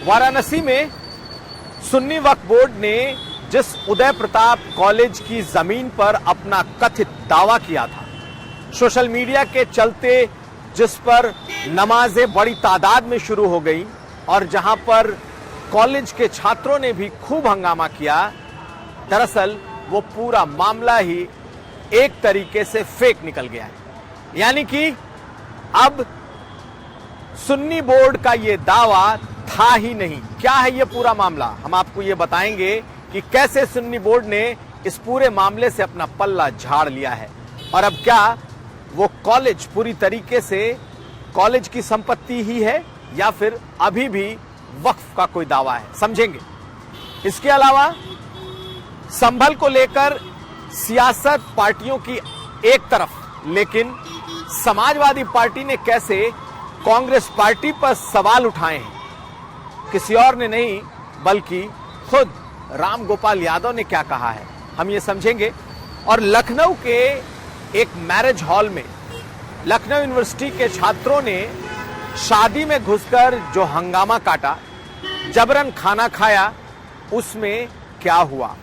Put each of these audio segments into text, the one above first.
वाराणसी में सुन्नी वक्फ बोर्ड ने जिस उदय प्रताप कॉलेज की जमीन पर अपना कथित दावा किया था, सोशल मीडिया के चलते जिस पर नमाजें बड़ी तादाद में शुरू हो गई और जहां पर कॉलेज के छात्रों ने भी खूब हंगामा किया, दरअसल वो पूरा मामला ही एक तरीके से फेक निकल गया है। यानी कि अब सुन्नी बोर्ड का ये दावा था ही नहीं। क्या है ये पूरा मामला, हम आपको ये बताएंगे कि कैसे सुन्नी बोर्ड ने इस पूरे मामले से अपना पल्ला झाड़ लिया है और अब क्या वो कॉलेज पूरी तरीके से कॉलेज की संपत्ति ही है या फिर अभी भी वक्फ का कोई दावा है, समझेंगे। इसके अलावा संभल को लेकर सियासत पार्टियों की एक तरफ, लेकिन समाजवादी पार्टी ने कैसे कांग्रेस पार्टी पर सवाल उठाए हैं, किसी और ने नहीं बल्कि खुद राम गोपाल यादव ने क्या कहा है, हम ये समझेंगे। और लखनऊ के एक मैरिज हॉल में लखनऊ यूनिवर्सिटी के छात्रों ने शादी में घुसकर जो हंगामा काटा, जबरन खाना खाया, उसमें क्या हुआ,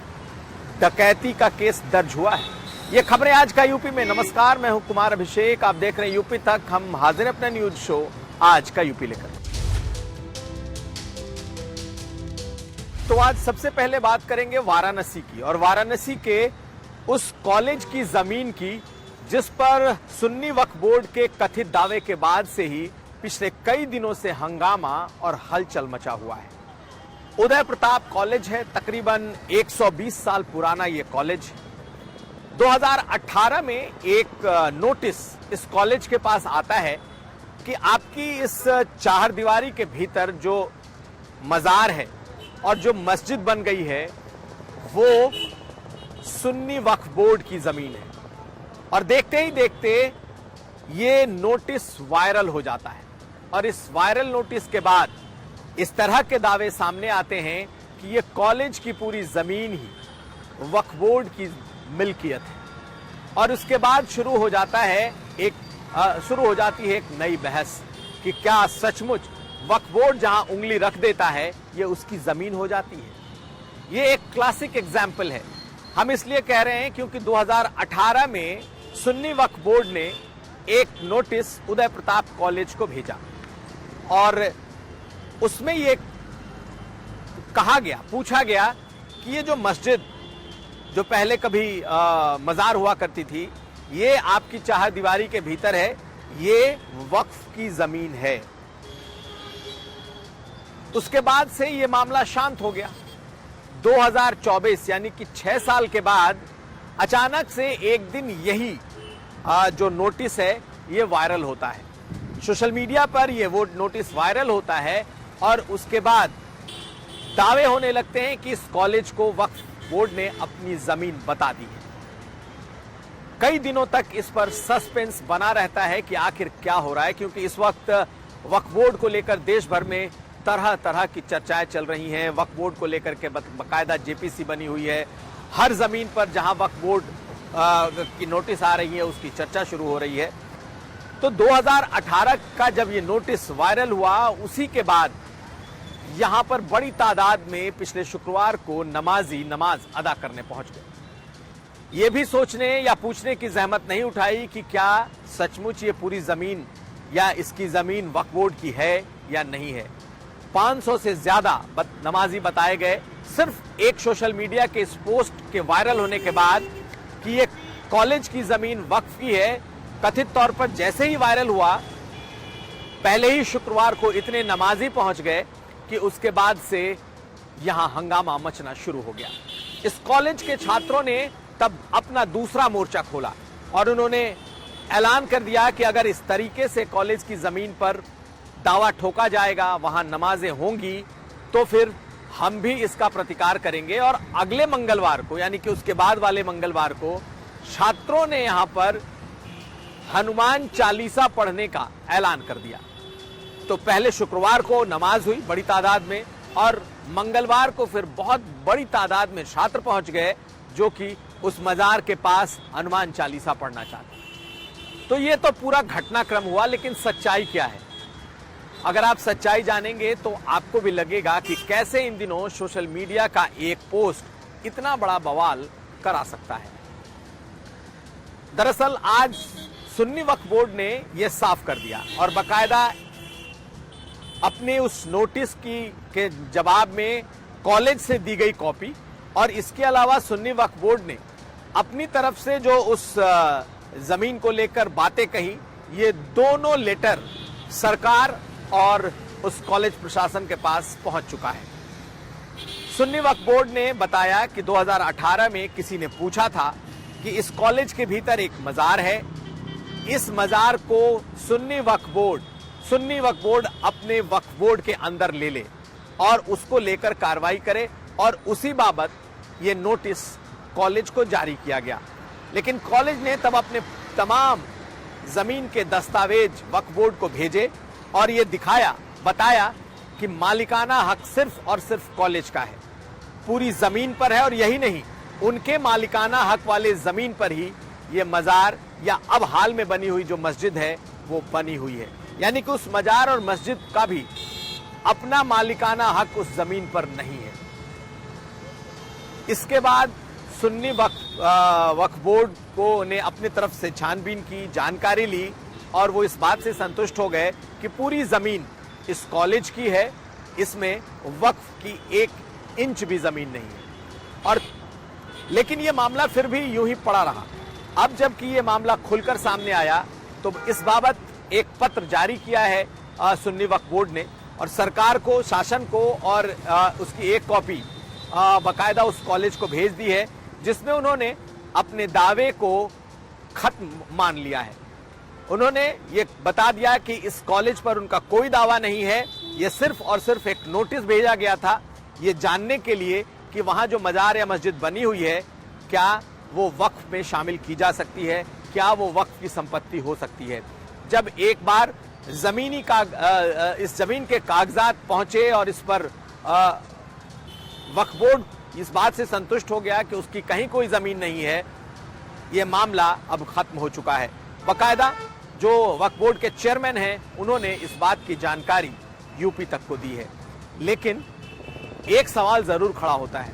डकैती का केस दर्ज हुआ है। ये खबरें आज का यूपी में। नमस्कार, मैं हूं कुमार अभिषेक, आप देख रहे हैं यूपी तक। हम हाजिर अपना न्यूज शो आज का यूपी लेकर। तो आज सबसे पहले बात करेंगे वाराणसी की और वाराणसी के उस कॉलेज की जमीन की जिस पर सुन्नी वक्फ बोर्ड के कथित दावे के बाद से ही पिछले कई दिनों से हंगामा और हलचल मचा हुआ है। उदय प्रताप कॉलेज है, तकरीबन 120 साल पुराना ये कॉलेज है। 2018 में एक नोटिस इस कॉलेज के पास आता है कि आपकी इस चार दीवारी के भीतर जो मजार है और जो मस्जिद बन गई है वो सुन्नी वक्फ बोर्ड की जमीन है। और देखते ही देखते ये नोटिस वायरल हो जाता है और इस वायरल नोटिस के बाद इस तरह के दावे सामने आते हैं कि ये कॉलेज की पूरी जमीन ही वक्फ बोर्ड की मिल्कियत है। और उसके बाद शुरू हो जाती है एक नई बहस कि क्या सचमुच वक्फ बोर्ड जहां उंगली रख देता है ये उसकी जमीन हो जाती है। ये एक क्लासिक एग्जाम्पल है। हम इसलिए कह रहे हैं क्योंकि 2018 में सुन्नी वक्फ बोर्ड ने एक नोटिस उदय प्रताप कॉलेज को भेजा और उसमें ये पूछा गया कि ये जो मस्जिद जो पहले कभी मजार हुआ करती थी, ये आपकी चार दीवारी के भीतर है, ये वक्फ की जमीन है। उसके बाद से ये मामला शांत हो गया। 2024 यानी कि 6 साल के बाद अचानक से एक दिन यही जो नोटिस है ये वायरल होता है। सोशल मीडिया पर ये वो नोटिस वायरल होता है और उसके बाद दावे होने लगते हैं कि इस कॉलेज को वक्फ बोर्ड ने अपनी जमीन बता दी है। कई दिनों तक इस पर सस्पेंस बना रहता है कि आखिर क्या हो रहा है, क्योंकि इस वक्त वक्फ बोर्ड को लेकर देश भर में तरह तरह की चर्चाएं चल रही हैं। वक्फ बोर्ड को लेकर के बाकायदा जेपीसी बनी हुई है। हर जमीन पर जहां वक्फ बोर्ड की नोटिस आ रही है उसकी चर्चा शुरू हो रही है। तो 2018 का जब ये नोटिस वायरल हुआ, उसी के बाद यहां पर बड़ी तादाद में पिछले शुक्रवार को नमाजी नमाज अदा करने पहुंच गए। ये भी सोचने या पूछने की जहमत नहीं उठाई कि क्या सचमुच ये पूरी जमीन या इसकी जमीन वक्फ बोर्ड की है या नहीं है। 500 से ज्यादा नमाजी बताए गए सिर्फ एक सोशल मीडिया के इस पोस्ट के वायरल होने के बाद कि ये कॉलेज की जमीन वक्फ की है। कथित तौर पर जैसे ही वायरल हुआ, पहले ही शुक्रवार को इतने नमाजी पहुंच गए कि उसके बाद से यहां हंगामा मचना शुरू हो गया। इस कॉलेज के छात्रों ने तब अपना दूसरा मोर्चा खोला और उन्होंने ऐलान कर दिया कि अगर इस तरीके से कॉलेज की जमीन पर दावा ठोका जाएगा, वहां नमाजें होंगी, तो फिर हम भी इसका प्रतिकार करेंगे। और अगले मंगलवार को यानी कि उसके बाद वाले मंगलवार को छात्रों ने यहां पर हनुमान चालीसा पढ़ने का ऐलान कर दिया। तो पहले शुक्रवार को नमाज हुई बड़ी तादाद में और मंगलवार को फिर बहुत बड़ी तादाद में छात्र पहुंच गए जो कि उस मजार के पास हनुमान चालीसा पढ़ना चाहते। तो ये तो पूरा घटनाक्रम हुआ, लेकिन सच्चाई क्या है? अगर आप सच्चाई जानेंगे तो आपको भी लगेगा कि कैसे इन दिनों सोशल मीडिया का एक पोस्ट इतना बड़ा बवाल करा सकता है। दरअसल आज सुन्नी वक्फ बोर्ड ने यह साफ कर दिया और बकायदा अपने उस नोटिस के जवाब में कॉलेज से दी गई कॉपी और इसके अलावा सुन्नी वक्फ बोर्ड ने अपनी तरफ से जो उस जमीन को लेकर बातें कही, ये दोनों लेटर सरकार और उस कॉलेज प्रशासन के पास पहुंच चुका है। सुन्नी वक्फ बोर्ड ने बताया कि 2018 में किसी ने पूछा था कि इस कॉलेज के भीतर एक मजार है, इस मजार को सुन्नी वक्फ बोर्ड अपने वक्फ बोर्ड के अंदर ले ले और उसको लेकर कार्रवाई करे और उसी बाबत ये नोटिस कॉलेज को जारी किया गया। लेकिन कॉलेज ने तब अपने तमाम जमीन के दस्तावेज वक्फ बोर्ड को भेजे और ये बताया कि मालिकाना हक सिर्फ और सिर्फ कॉलेज का है, पूरी जमीन पर है और यही नहीं, उनके मालिकाना हक वाले जमीन पर ही ये मजार या अब हाल में बनी हुई जो मस्जिद है वो बनी हुई है। यानी कि उस मजार और मस्जिद का भी अपना मालिकाना हक उस जमीन पर नहीं है। इसके बाद सुन्नी वक्फ बोर्ड को ने अपनी तरफ से छानबीन की, जानकारी ली और वो इस बात से संतुष्ट हो गए कि पूरी जमीन इस कॉलेज की है, इसमें वक्फ की 1 इंच भी जमीन नहीं है। और लेकिन ये मामला फिर भी यूं ही पड़ा रहा। अब जबकि ये मामला खुलकर सामने आया तो इस बाबत एक पत्र जारी किया है सुन्नी वक्फ बोर्ड ने और सरकार को, शासन को और उसकी एक कॉपी बकायदा उस कॉलेज को भेज दी है, जिसमें उन्होंने अपने दावे को खत्म मान लिया है। उन्होंने ये बता दिया कि इस कॉलेज पर उनका कोई दावा नहीं है, ये सिर्फ और सिर्फ एक नोटिस भेजा गया था ये जानने के लिए कि वहां जो मजार या मस्जिद बनी हुई है क्या वो वक्फ में शामिल की जा सकती है, क्या वो वक्फ की संपत्ति हो सकती है। जब एक बार इस जमीन के कागजात पहुंचे और इस पर वक्फ बोर्ड इस बात से संतुष्ट हो गया कि उसकी कहीं कोई जमीन नहीं है, ये मामला अब खत्म हो चुका है। बकायदा जो वक्फ बोर्ड के चेयरमैन हैं उन्होंने इस बात की जानकारी यूपी तक को दी है। लेकिन एक सवाल जरूर खड़ा होता है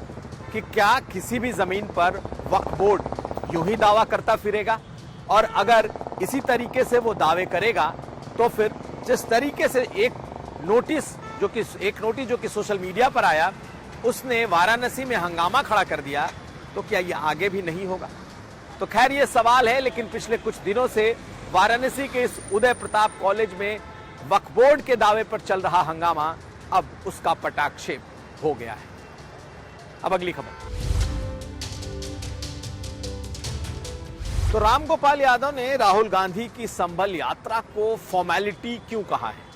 कि क्या किसी भी जमीन पर वक्फ बोर्ड यूं ही दावा करता फिरेगा, और अगर इसी तरीके से वो दावे करेगा तो फिर जिस तरीके से एक नोटिस जो कि सोशल मीडिया पर आया उसने वाराणसी में हंगामा खड़ा कर दिया, तो क्या ये आगे भी नहीं होगा। तो खैर ये सवाल है, लेकिन पिछले कुछ दिनों से वाराणसी के इस उदय प्रताप कॉलेज में वक्फ बोर्ड के दावे पर चल रहा हंगामा अब उसका पटाक्षेप हो गया है। अब अगली खबर। तो रामगोपाल यादव ने राहुल गांधी की संभल यात्रा को फॉर्मेलिटी क्यों कहा है?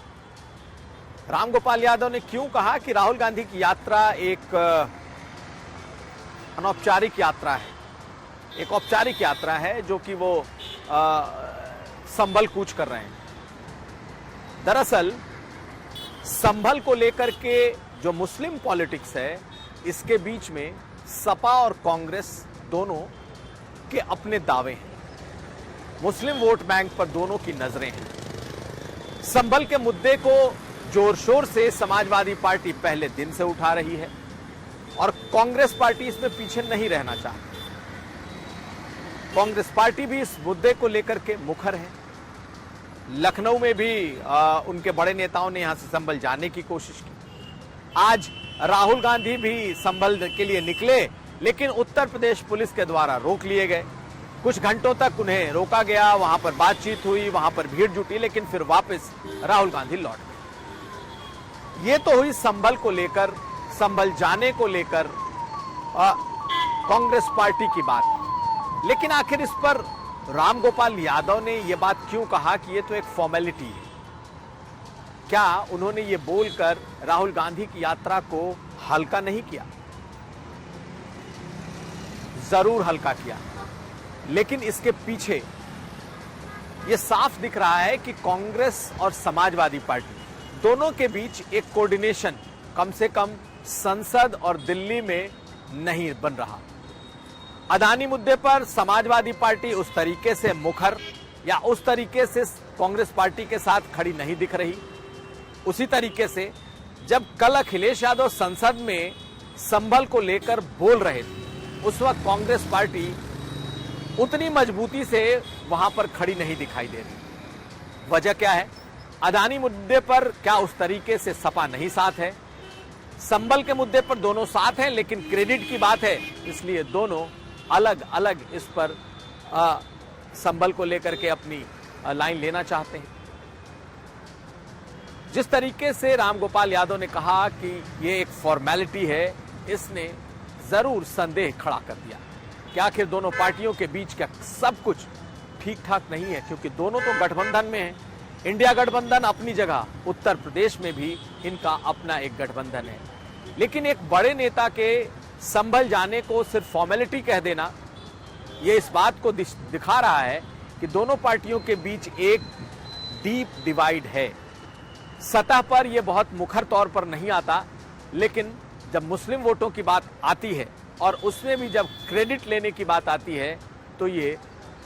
रामगोपाल यादव ने क्यों कहा कि राहुल गांधी की यात्रा एक अनौपचारिक यात्रा है, एक औपचारिक यात्रा है जो कि वो संभल कूच कर रहे हैं। दरअसल संभल को लेकर के जो मुस्लिम पॉलिटिक्स है, इसके बीच में सपा और कांग्रेस दोनों के अपने दावे हैं। मुस्लिम वोट बैंक पर दोनों की नजरें हैं। संभल के मुद्दे को जोर शोर से समाजवादी पार्टी पहले दिन से उठा रही है और कांग्रेस पार्टी इसमें पीछे नहीं रहना चाहती। कांग्रेस पार्टी भी इस मुद्दे को लेकर के मुखर है। लखनऊ में भी उनके बड़े नेताओं ने यहां से संभल जाने की कोशिश की। आज राहुल गांधी भी संभल के लिए निकले, लेकिन उत्तर प्रदेश पुलिस के द्वारा रोक लिए गए। कुछ घंटों तक उन्हें रोका गया, वहां पर बातचीत हुई, वहां पर भीड़ जुटी, लेकिन फिर वापस राहुल गांधी लौट गए। ये तो हुई संभल को लेकर, संभल जाने को लेकर कांग्रेस पार्टी की बात। लेकिन आखिर इस पर रामगोपाल यादव ने यह बात क्यों कहा कि ये तो एक फॉर्मेलिटी है? क्या उन्होंने ये बोलकर राहुल गांधी की यात्रा को हल्का नहीं किया? जरूर हल्का किया, लेकिन इसके पीछे यह साफ दिख रहा है कि कांग्रेस और समाजवादी पार्टी दोनों के बीच एक कोऑर्डिनेशन कम से कम संसद और दिल्ली में नहीं बन रहा। अदानी मुद्दे पर समाजवादी पार्टी उस तरीके से मुखर या उस तरीके से कांग्रेस पार्टी के साथ खड़ी नहीं दिख रही। उसी तरीके से जब कल अखिलेश यादव संसद में संभल को लेकर बोल रहे थे, उस वक्त कांग्रेस पार्टी उतनी मजबूती से वहां पर खड़ी नहीं दिखाई दे रही। वजह क्या है? अदानी मुद्दे पर क्या उस तरीके से सपा नहीं साथ है? संभल के मुद्दे पर दोनों साथ हैं, लेकिन क्रेडिट की बात है, इसलिए दोनों अलग अलग इस पर संभल को लेकर के अपनी लाइन लेना चाहते हैं। जिस तरीके से रामगोपाल यादव ने कहा कि ये एक फॉर्मेलिटी है, इसने जरूर संदेह खड़ा कर दिया कि आखिर दोनों पार्टियों के बीच क्या सब कुछ ठीक ठाक नहीं है, क्योंकि दोनों तो गठबंधन में हैं। इंडिया गठबंधन अपनी जगह, उत्तर प्रदेश में भी इनका अपना एक गठबंधन है, लेकिन एक बड़े नेता के संभल जाने को सिर्फ फॉर्मेलिटी कह देना, ये इस बात को दिखा रहा है कि दोनों पार्टियों के बीच एक डीप डिवाइड है। सतह पर यह बहुत मुखर तौर पर नहीं आता, लेकिन जब मुस्लिम वोटों की बात आती है और उसमें भी जब क्रेडिट लेने की बात आती है तो ये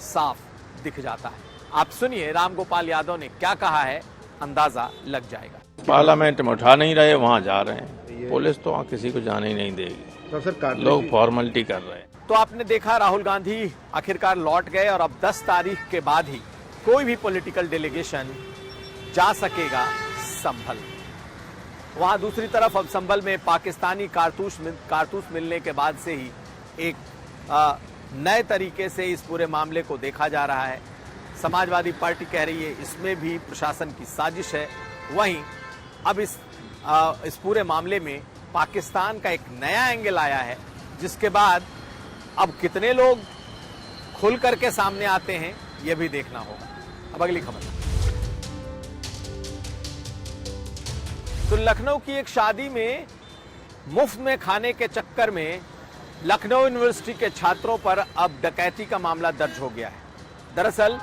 साफ दिख जाता है। आप सुनिए रामगोपाल यादव ने क्या कहा है, अंदाजा लग जाएगा। पार्लियामेंट में उठा नहीं रहे, वहां जा रहे हैं। पुलिस तो वहां किसी को जाने ही नहीं देगी, तो सर लोग फॉर्मेलिटी कर रहे हैं। तो आपने देखा राहुल गांधी आखिरकार लौट गए और अब 10 तारीख के बाद ही कोई भी पॉलिटिकल डेलीगेशन जा सकेगा संभल। वहां दूसरी तरफ अब संभल में पाकिस्तानी कारतूस मिलने के बाद से ही एक नए तरीके से इस पूरे मामले को देखा जा रहा है। समाजवादी पार्टी कह रही है इसमें भी प्रशासन की साजिश है। वहीं अब इस पूरे मामले में पाकिस्तान का एक नया एंगल आया है, जिसके बाद अब कितने लोग खुल करके सामने आते हैं यह भी देखना होगा। अब अगली खबर। तो लखनऊ की एक शादी में मुफ्त में खाने के चक्कर में लखनऊ यूनिवर्सिटी के छात्रों पर अब डकैती का मामला दर्ज हो गया है। दरअसल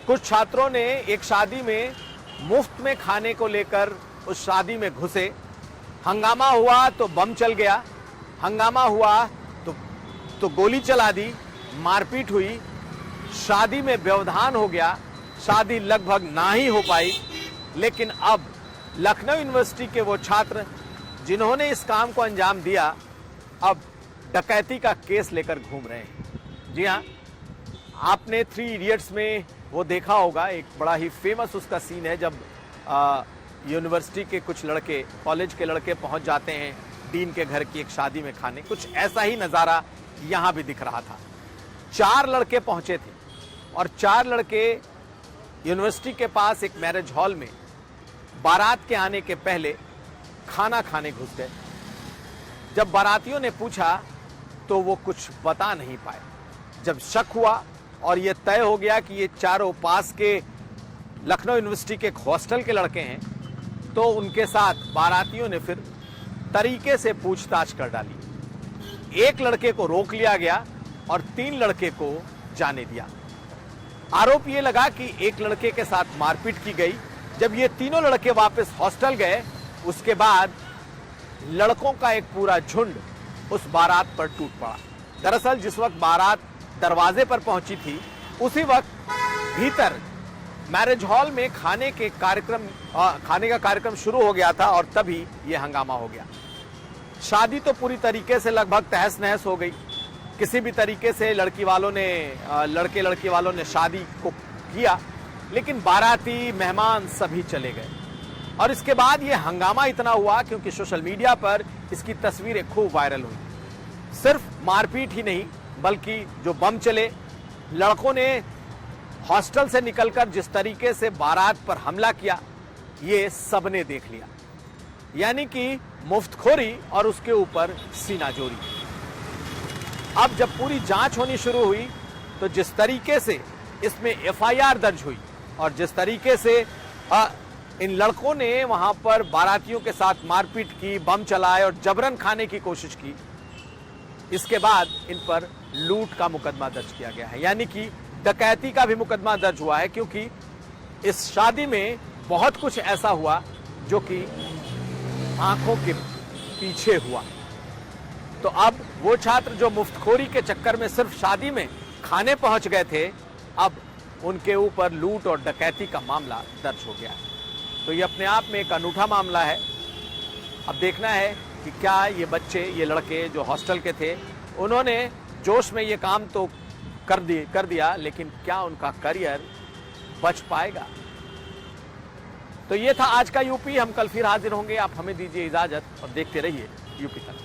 कुछ छात्रों ने एक शादी में मुफ्त में खाने को लेकर उस शादी में घुसे, हंगामा हुआ तो बम चल गया, हंगामा हुआ तो गोली चला दी, मारपीट हुई, शादी में व्यवधान हो गया, शादी लगभग ना ही हो पाई। लेकिन अब लखनऊ यूनिवर्सिटी के वो छात्र जिन्होंने इस काम को अंजाम दिया, अब डकैती का केस लेकर घूम रहे हैं। जी हाँ, आपने 3 इडियट्स में वो देखा होगा, एक बड़ा ही फेमस उसका सीन है जब यूनिवर्सिटी के कुछ लड़के, कॉलेज के लड़के पहुंच जाते हैं डीन के घर की एक शादी में खाने। कुछ ऐसा ही नज़ारा यहां भी दिख रहा था। 4 लड़के पहुंचे थे और 4 लड़के यूनिवर्सिटी के पास एक मैरिज हॉल में बारात के आने के पहले खाना खाने घुस गए। जब बारातियों ने पूछा तो वो कुछ बता नहीं पाए। जब शक हुआ और ये तय हो गया कि ये चारों पास के लखनऊ यूनिवर्सिटी के एक हॉस्टल के लड़के हैं, तो उनके साथ बारातियों ने फिर तरीके से पूछताछ कर डाली। एक लड़के को रोक लिया गया और 3 लड़के को जाने दिया। आरोप ये लगा कि एक लड़के के साथ मारपीट की गई। जब ये तीनों लड़के वापस हॉस्टल गए, उसके बाद लड़कों का एक पूरा झुंड उस बारात पर टूट पड़ा। दरअसल जिस वक्त बारात दरवाजे पर पहुंची थी, उसी वक्त भीतर मैरिज हॉल में खाने का कार्यक्रम शुरू हो गया था और तभी यह हंगामा हो गया। शादी तो पूरी तरीके से लगभग तहस नहस हो गई। किसी भी तरीके से लड़की वालों ने शादी को किया, लेकिन बाराती मेहमान सभी चले गए। और इसके बाद यह हंगामा इतना हुआ क्योंकि सोशल मीडिया पर इसकी तस्वीरें खूब वायरल हुई। सिर्फ मारपीट ही नहीं, बल्कि जो बम चले, लड़कों ने हॉस्टल से निकलकर जिस तरीके से बारात पर हमला किया, ये सबने देख लिया। यानी कि मुफ्तखोरी और उसके ऊपर सीनाजोरी। अब जब पूरी जांच होनी शुरू हुई तो जिस तरीके से इसमें एफआईआर दर्ज हुई और जिस तरीके से इन लड़कों ने वहां पर बारातियों के साथ मारपीट की, बम चलाए और जबरन खाने की कोशिश की, इसके बाद इन पर लूट का मुकदमा दर्ज किया गया है। यानी कि डकैती का भी मुकदमा दर्ज हुआ है, क्योंकि इस शादी में बहुत कुछ ऐसा हुआ जो कि आंखों के पीछे हुआ। तो अब वो छात्र जो मुफ्तखोरी के चक्कर में सिर्फ शादी में खाने पहुंच गए थे, अब उनके ऊपर लूट और डकैती का मामला दर्ज हो गया है। तो तो ये अपने आप में एक अनूठा मामला है। अब देखना है कि क्या ये बच्चे, ये लड़के जो हॉस्टल के थे, उन्होंने जोश में ये काम तो कर दिया, लेकिन क्या उनका करियर बच पाएगा? तो ये था आज का यूपी। हम कल फिर हाजिर होंगे। आप हमें दीजिए इजाजत और देखते रहिए यूपी तक।